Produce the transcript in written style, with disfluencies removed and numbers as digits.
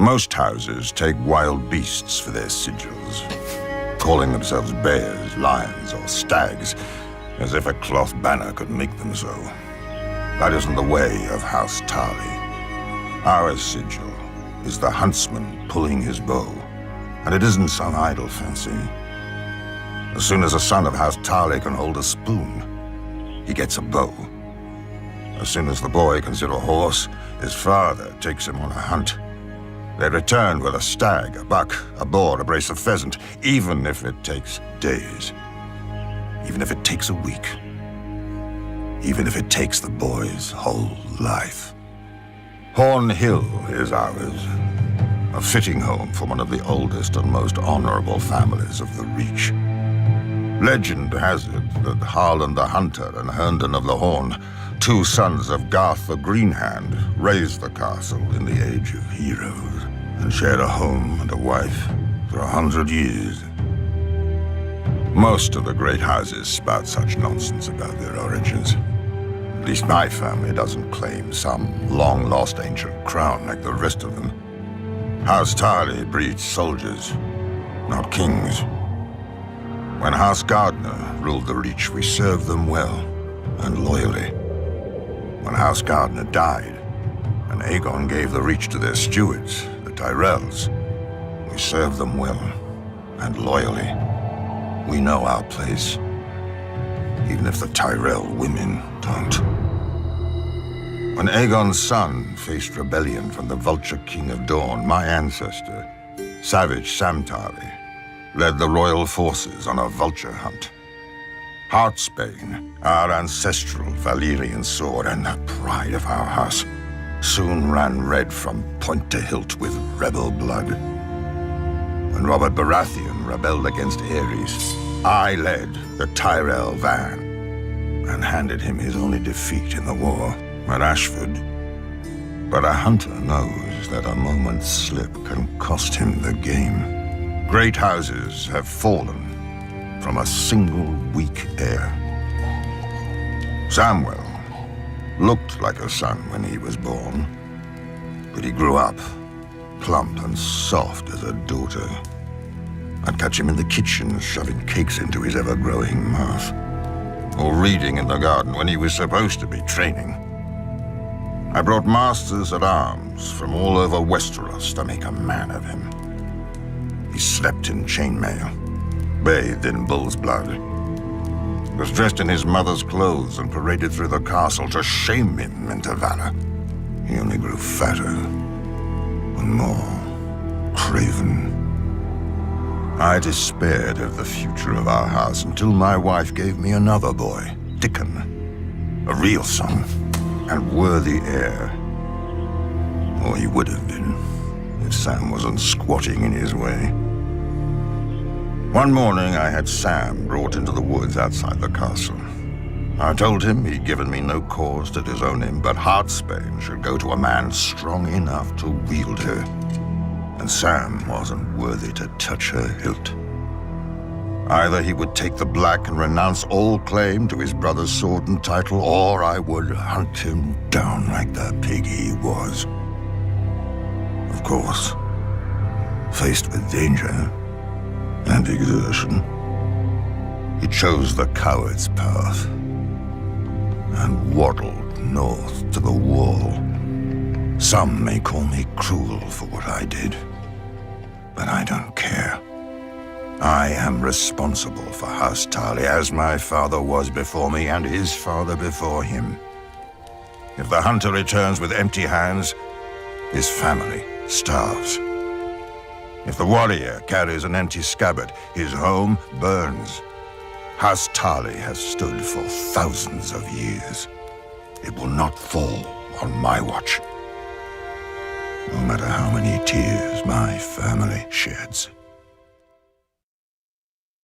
Most houses take wild beasts for their sigils, calling themselves bears, lions, or stags, as if a cloth banner could make them so. That isn't the way of House Tarly. Our sigil is the huntsman pulling his bow, and it isn't some idle fancy. As soon as a son of House Tarly can hold a spoon, he gets a bow. As soon as the boy can sit a horse, his father takes him on a hunt. They return with a stag, a buck, a boar, a brace of pheasant, even if it takes days. Even if it takes a week. Even if it takes the boy's whole life. Horn Hill is ours. A fitting home for one of the oldest and most honorable families of the Reach. Legend has it that Harlan the Hunter and Herndon of the Horn, two sons of Garth the Greenhand, raised the castle in the Age of Heroes, and shared a home and a wife for 100 years. Most of the great houses spout such nonsense about their origins. At least my family doesn't claim some long-lost ancient crown like the rest of them. House Tarly breeds soldiers, not kings. When House Gardner ruled the Reach, we served them well and loyally. When House Gardner died, and Aegon gave the Reach to their stewards, the Tyrells, we served them well and loyally. We know our place, even if the Tyrell women don't. When Aegon's son faced rebellion from the Vulture King of Dawn, my ancestor, Savage Sam Tarly, led the royal forces on a vulture hunt. Heartsbane, our ancestral Valyrian sword and the pride of our house, soon ran red from point to hilt with rebel blood. When Robert Baratheon rebelled against Aerys, I led the Tyrell van and handed him his only defeat in the war at Ashford. But a hunter knows that a moment's slip can cost him the game. Great houses have fallen from a single weak heir. Samwell looked like a son when he was born, but he grew up plump and soft as a daughter. I'd catch him in the kitchen shoving cakes into his ever-growing mouth, or reading in the garden when he was supposed to be training. I brought masters at arms from all over Westeros to make a man of him. He slept in chainmail, bathed in bull's blood, was dressed in his mother's clothes and paraded through the castle to shame him into valor. He only grew fatter and more craven. I despaired of the future of our house until my wife gave me another boy, Dickon, a real son and worthy heir. Or he would have been, if Sam wasn't squatting in his way. One morning I had Sam brought into the woods outside the castle. I told him he'd given me no cause to disown him, but Heartsbane should go to a man strong enough to wield her. And Sam wasn't worthy to touch her hilt. Either he would take the black and renounce all claim to his brother's sword and title, or I would hunt him down like the pig he was. Of course, faced with danger and exertion, he chose the coward's path and waddled north to the wall. Some may call me cruel for what I did, but I don't care. I am responsible for House Tarly, as my father was before me and his father before him. If the hunter returns with empty hands, his family starves. If the warrior carries an empty scabbard, his home burns. House Tarly has stood for thousands of years. It will not fall on my watch, no matter how many tears my family sheds.